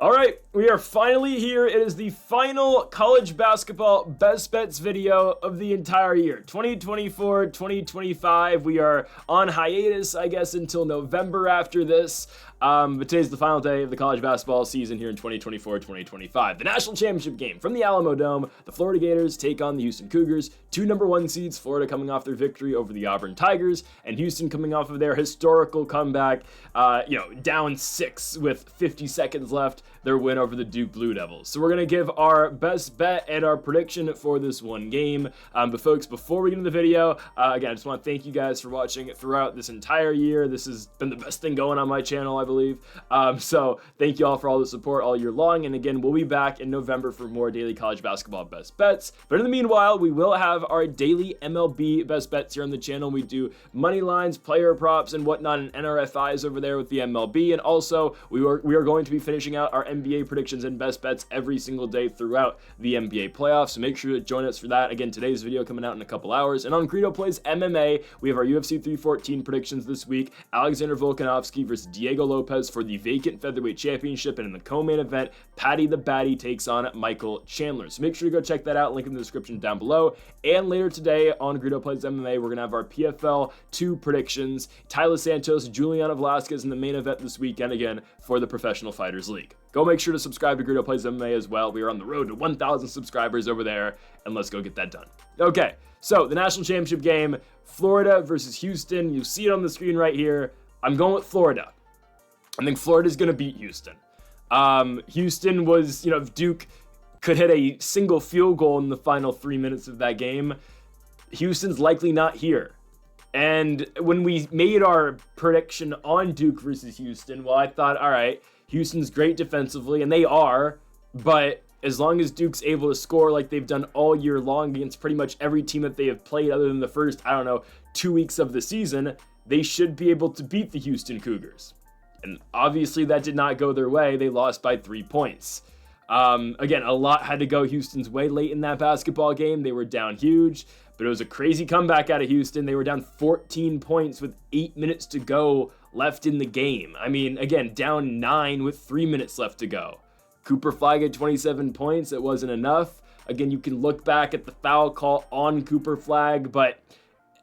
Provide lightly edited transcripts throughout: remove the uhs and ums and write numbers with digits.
All right, we are finally here. It is the final college basketball best bets video of the entire year. 2024, 2025. We are on hiatus, I guess, until November after this. But today's the final day of the college basketball season here in 2024-2025. The national championship game from the Alamo Dome. The Florida Gators take on the Houston Cougars. Two number one seeds, Florida coming off their victory over the Auburn Tigers, and Houston coming off of their historical comeback, down 6 with 50 seconds left, their win over the Duke Blue Devils. So we're going to give our best bet and our prediction for this one game. But folks, before we get into the video, again, I just want to thank you guys for watching throughout this entire year. This has been the best thing going on my channel, I believe. So thank you all for all the support all year long. And again, we'll be back in November for more daily college basketball best bets. But in the meanwhile, we will have our daily MLB best bets here on the channel. We do money lines, player props, and whatnot, and NRFIs over there with the MLB. And also, we are going to be finishing out our NBA predictions and best bets every single day throughout the NBA playoffs. So make sure to join us for that. Again, today's video coming out in a couple hours. And on Greedo Plays MMA, we have our UFC 314 predictions this week. Alexander Volkanovski versus Diego Lopez for the vacant featherweight championship. And in the co-main event, Patty the Batty takes on Michael Chandler. So make sure to go check that out. Link in the description down below. And later today on Greedo Plays MMA, we're going to have our PFL 2 predictions. Tyler Santos, Juliana Velasquez in the main event this weekend again for the Professional Fighters League. Go make sure to subscribe to Greedo Plays MMA as well. We are on the road to 1,000 subscribers over there, and let's go get that done. Okay, so the national championship game, Florida versus Houston. You see it on the screen right here. I'm going with Florida. I think Florida's going to beat Houston. Houston was, if Duke could hit a single field goal in the final 3 minutes of that game, Houston's likely not here. And when we made our prediction on Duke versus Houston, well, I thought, all right, Houston's great defensively, and they are, but as long as Duke's able to score like they've done all year long against pretty much every team that they have played other than the first, 2 weeks of the season, they should be able to beat the Houston Cougars. And obviously that did not go their way. They lost by 3 points. Again, a lot had to go Houston's way late in that basketball game. They were down huge, but it was a crazy comeback out of Houston. They were down 14 points with 8 minutes to go left in the game. I mean, again, down 9 with 3 minutes left to go. Cooper Flag had 27 points. It wasn't enough. Again, you can look back at the foul call on Cooper Flag, but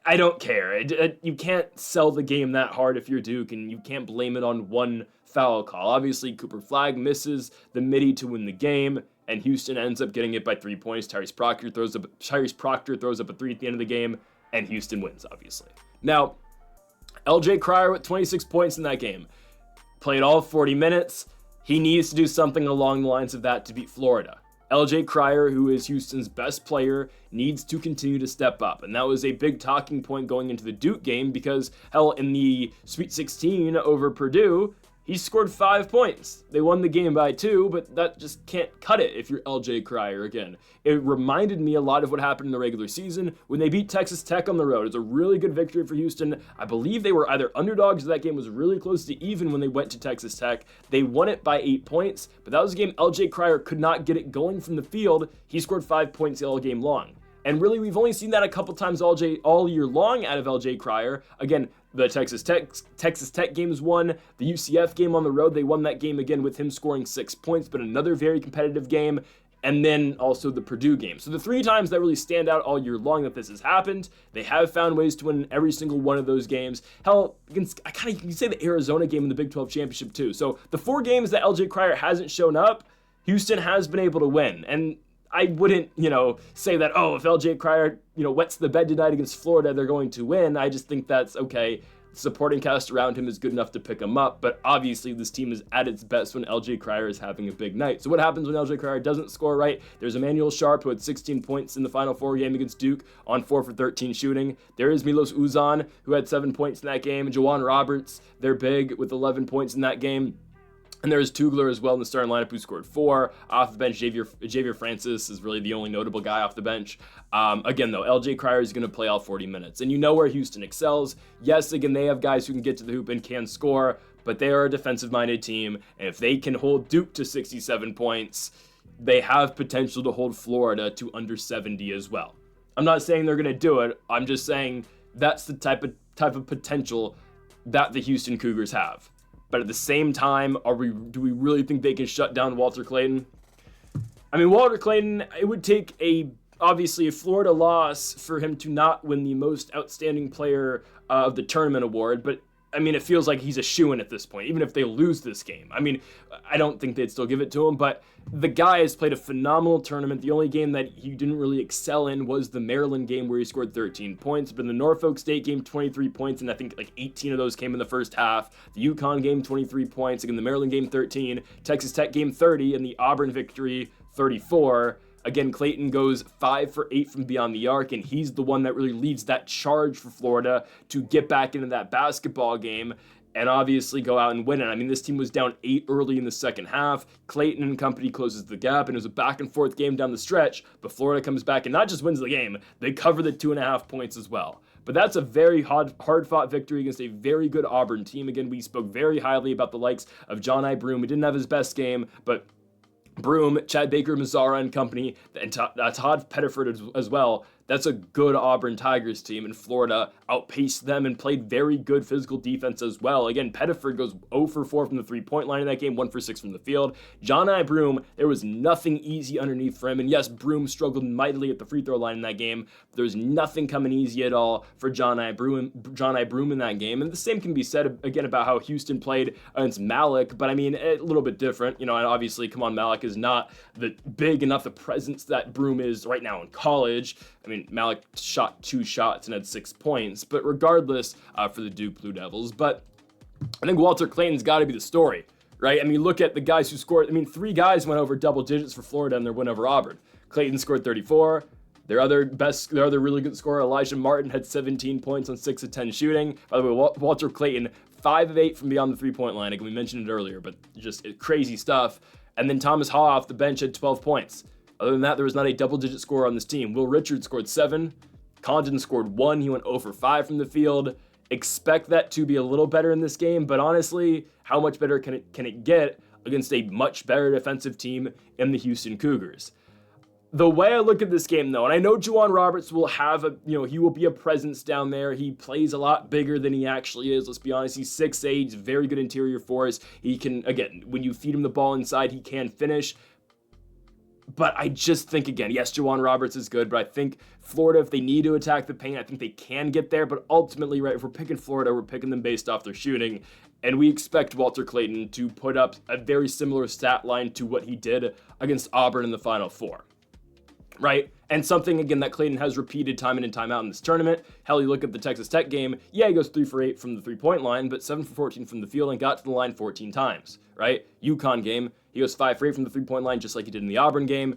I don't care. You can't sell the game that hard if you're Duke, and you can't blame it on one foul call. Obviously, Cooper Flag misses the midi to win the game, and Houston ends up getting it by 3 points. Tyrese Proctor throws up a 3 at the end of the game, and Houston wins, obviously. Now, LJ Cryer with 26 points in that game. Played all 40 minutes. He needs to do something along the lines of that to beat Florida. LJ Cryer, who is Houston's best player, needs to continue to step up. And that was a big talking point going into the Duke game because, hell, in the Sweet 16 over Purdue, he scored 5 points. They won the game by 2, but that just can't cut it if you're LJ Cryer again. It reminded me a lot of what happened in the regular season when they beat Texas Tech on the road. It's a really good victory for Houston. I believe they were either underdogs, that game was really close to even when they went to Texas Tech. They won it by 8 points, but that was a game LJ Cryer could not get it going from the field. He scored 5 points all game long. And really, we've only seen that a couple times all year long out of LJ Cryer. Again, the Texas Tech game is won. The UCF game on the road, they won that game again with him scoring 6 points, but another very competitive game. And then also the Purdue game. So the 3 times that really stand out all year long that this has happened, they have found ways to win every single one of those games. Hell, you can say the Arizona game in the Big 12 championship too. So the 4 games that LJ Cryer hasn't shown up, Houston has been able to win. And I wouldn't, say that, if LJ Cryer, wets the bed tonight against Florida, they're going to win. I just think that's okay. The supporting cast around him is good enough to pick him up, but obviously this team is at its best when LJ Cryer is having a big night. So what happens when LJ Cryer doesn't score right? There's Emmanuel Sharp, who had 16 points in the Final Four game against Duke on 4 for 13 shooting. There is Milos Uzan, who had 7 points in that game. Jawan Roberts, they're big with 11 points in that game. And there's Tugler as well in the starting lineup who scored 4. Off the bench, Xavier Francis is really the only notable guy off the bench. Again, though, LJ Cryer is going to play all 40 minutes. And you know where Houston excels. Yes, again, they have guys who can get to the hoop and can score, but they are a defensive-minded team. And if they can hold Duke to 67 points, they have potential to hold Florida to under 70 as well. I'm not saying they're going to do it. I'm just saying that's the type of potential that the Houston Cougars have. But at the same time, do we really think they can shut down Walter Clayton? I mean, Walter Clayton, it would take obviously a Florida loss for him to not win the most outstanding player of the tournament award, but I mean, it feels like he's a shoo-in at this point, even if they lose this game. I mean, I don't think they'd still give it to him, but the guy has played a phenomenal tournament. The only game that he didn't really excel in was the Maryland game where he scored 13 points, but in the Norfolk State game, 23 points, and I think like 18 of those came in the first half. The UConn game, 23 points. Again, the Maryland game, 13. Texas Tech game, 30, and the Auburn victory, 34. Again, Clayton goes 5 for 8 from beyond the arc, and he's the one that really leads that charge for Florida to get back into that basketball game and obviously go out and win it. I mean, this team was down 8 early in the second half. Clayton and company closes the gap, and it was a back-and-forth game down the stretch, but Florida comes back and not just wins the game, they cover the 2.5 points as well. But that's a very hard-fought victory against a very good Auburn team. Again, we spoke very highly about the likes of John I. Broome. He didn't have his best game, but Broome, Chad Baker, Mazzara and company, and Todd Pettiford as well. That's a good Auburn Tigers team, and Florida outpaced them and played very good physical defense as well. Again, Pettiford goes 0 for 4 from the three-point line in that game, 1 for 6 from the field. John I. Broome, there was nothing easy underneath for him, and yes, Broome struggled mightily at the free throw line in that game, but there was nothing coming easy at all for John I. Broome in that game, and the same can be said again about how Houston played against Malik, but I mean, a little bit different, and obviously, come on, Malik is not the big enough the presence that Broome is right now in college. I mean, Malik shot 2 shots and had 6 points, but regardless for the Duke Blue Devils. But I think Walter Clayton's got to be the story, right? I mean, look at the guys who scored. I mean, 3 guys went over double digits for Florida in their win over Auburn. Clayton scored 34. Their other really good scorer, Elijah Martin, had 17 points on 6 of 10 shooting. By the way, Walter Clayton, 5 of 8 from beyond the three-point line. Again, we mentioned it earlier, but just crazy stuff. And then Thomas Haw off the bench had 12 points. Other than that, there was not a double-digit scorer on this team. Will Richards scored 7. Condon scored 1. He went 0 for 5 from the field. Expect that to be a little better in this game, but honestly, how much better can it get against a much better defensive team in the Houston Cougars? The way I look at this game, though, and I know Juwan Roberts will have he will be a presence down there. He plays a lot bigger than he actually is. Let's be honest. He's 6'8", he's very good interior force. He can, again, when you feed him the ball inside, he can finish. But I just think, again, yes, Juwan Roberts is good, but I think Florida, if they need to attack the paint, I think they can get there. But ultimately, right, if we're picking Florida, we're picking them based off their shooting. And we expect Walter Clayton to put up a very similar stat line to what he did against Auburn in the Final Four. Right? And something, again, that Clayton has repeated time in and time out in this tournament. Hell, you look at the Texas Tech game. Yeah, he goes 3 for 8 from the three-point line, but 7 for 14 from the field and got to the line 14 times. Right? UConn game, he goes 5 for 8 from the three-point line, just like he did in the Auburn game.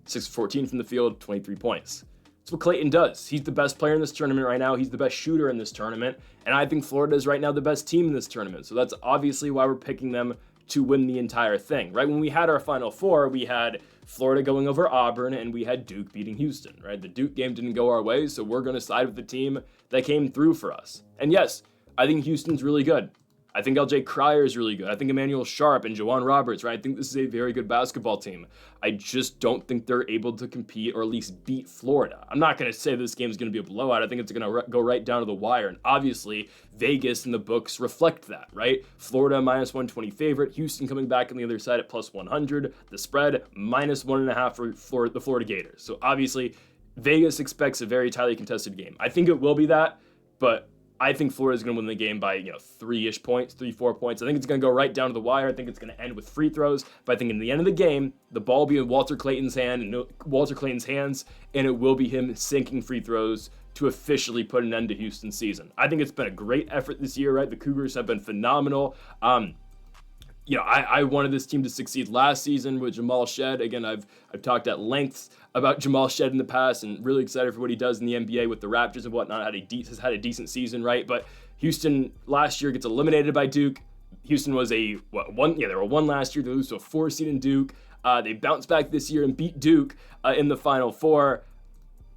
6 for 14 from the field, 23 points. That's what Clayton does. He's the best player in this tournament right now. He's the best shooter in this tournament. And I think Florida is right now the best team in this tournament. So that's obviously why we're picking them to win the entire thing, right? When we had our Final Four, we had Florida going over Auburn and we had Duke beating Houston, right? The Duke game didn't go our way, so we're going to side with the team that came through for us. And yes, I think Houston's really good. I think LJ Cryer is really good. I think Emmanuel Sharp and Juwan Roberts, right? I think this is a very good basketball team. I just don't think they're able to compete or at least beat Florida. I'm not going to say this game is going to be a blowout. I think it's going to go right down to the wire. And obviously, Vegas and the books reflect that, right? Florida -120 favorite. Houston coming back on the other side at +100. The spread -1.5 for the Florida Gators. So obviously, Vegas expects a very tightly contested game. I think it will be that, but I think Florida is going to win the game by 3-ish points, 3-4 points. I think it's going to go right down to the wire. I think it's going to end with free throws. But I think in the end of the game, the ball will be in Walter Clayton's hands, and it will be him sinking free throws to officially put an end to Houston's season. I think it's been a great effort this year, right? The Cougars have been phenomenal. I wanted this team to succeed last season with Jamal Shead. Again, I've talked at length about Jamal Shead in the past and really excited for what he does in the NBA with the Raptors and whatnot. Has had a decent season, right? But Houston last year gets eliminated by Duke. Houston was they were 1 last year. They lose to a 4 seed in Duke. They bounced back this year and beat Duke in the Final Four.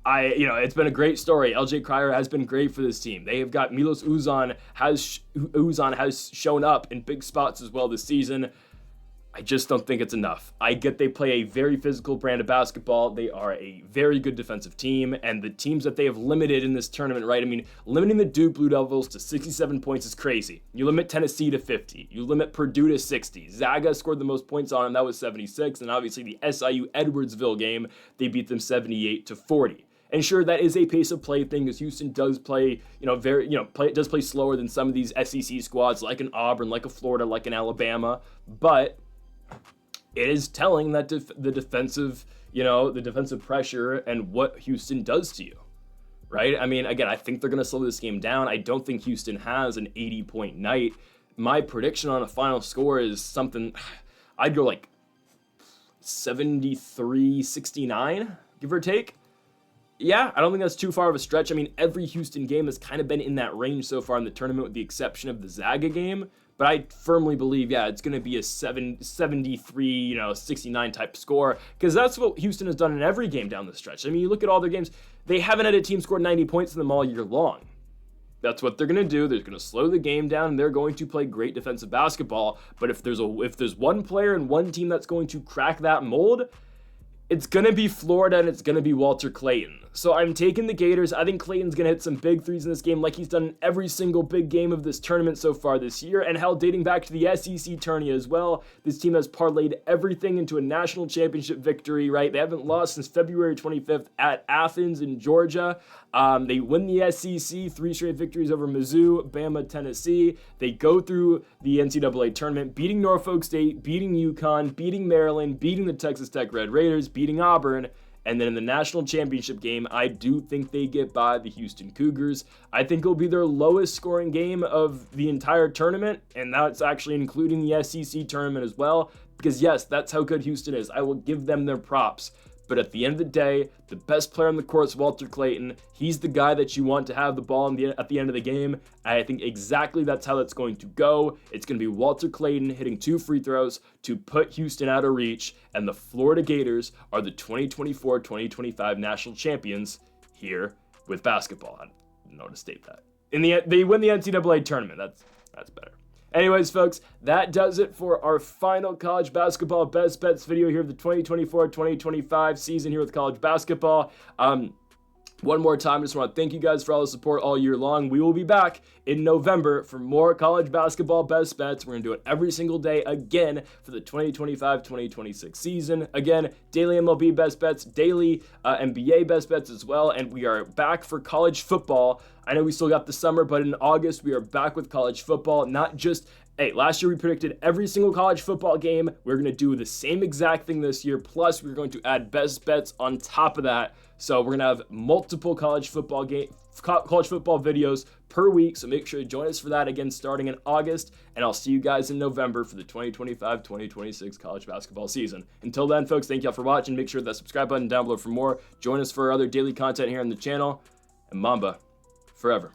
It's been a great story. LJ Cryer has been great for this team. They have got Milos Uzan has shown up in big spots as well this season. I just don't think it's enough. I get they play a very physical brand of basketball. They are a very good defensive team, and the teams that they have limited in this tournament, right? I mean, limiting the Duke Blue Devils to 67 points is crazy. You limit Tennessee to 50. You limit Purdue to 60. Zaga scored the most points on them. That was 76. And obviously the SIU Edwardsville game, they beat them 78-40. And sure, that is a pace of play thing, because Houston does play, does play slower than some of these SEC squads, like an Auburn, like a Florida, like an Alabama. But it is telling that the defensive pressure and what Houston does to you, right? I mean, again, I think they're going to slow this game down. I don't think Houston has an 80-point night. My prediction on a final score is something, I'd go like 73-69, give or take. Yeah, I don't think that's too far of a stretch. I mean, every Houston game has kind of been in that range so far in the tournament, with the exception of the Zaga game. But I firmly believe, yeah, it's going to be a 73, 69 type score, because that's what Houston has done in every game down the stretch. I mean, you look at all their games, they haven't had a team score 90 points in them all year long. That's what they're going to do. They're going to slow the game down, and they're going to play great defensive basketball. But if there's one player and one team that's going to crack that mold, it's going to be Florida, and it's going to be Walter Clayton. So I'm taking the Gators. I think Clayton's going to hit some big threes in this game, like he's done in every single big game of this tournament so far this year, and hell, dating back to the SEC tourney as well. This team has parlayed everything into a national championship victory, right? They haven't lost since February 25th at Athens in Georgia. They win the SEC, 3 straight victories over Mizzou, Bama, Tennessee. They go through the NCAA tournament, beating Norfolk State, beating UConn, beating Maryland, beating the Texas Tech Red Raiders, beating Auburn. And then in the national championship game, I do think they get by the Houston Cougars. I think it'll be their lowest scoring game of the entire tournament, and that's actually including the SEC tournament as well, because yes, that's how good Houston is. I will give them their props. But at the end of the day, the best player on the court is Walter Clayton. He's the guy that you want to have the ball at the end of the game. I think exactly that's how that's going to go. It's going to be Walter Clayton hitting 2 free throws to put Houston out of reach. And the Florida Gators are the 2024-2025 national champions here with basketball. I don't know how to state that. They win the NCAA tournament. That's better. Anyways, folks, that does it for our final college basketball best bets video here of the 2024-2025 season here with college basketball. One more time, I just want to thank you guys for all the support all year long. We will be back in November for more college basketball best bets. We're going to do it every single day again for the 2025-2026 season. Again, daily MLB best bets, daily NBA best bets as well. And we are back for college football. I know we still got the summer, but in August, we are back with college football, not just hey, last year we predicted every single college football game. We're going to do the same exact thing this year. Plus, we're going to add best bets on top of that. So we're going to have multiple college football videos per week. So make sure to join us for that again starting in August. And I'll see you guys in November for the 2025-2026 college basketball season. Until then, folks, thank y'all for watching. Make sure that subscribe button down below for more. Join us for other daily content here on the channel. And Mamba forever.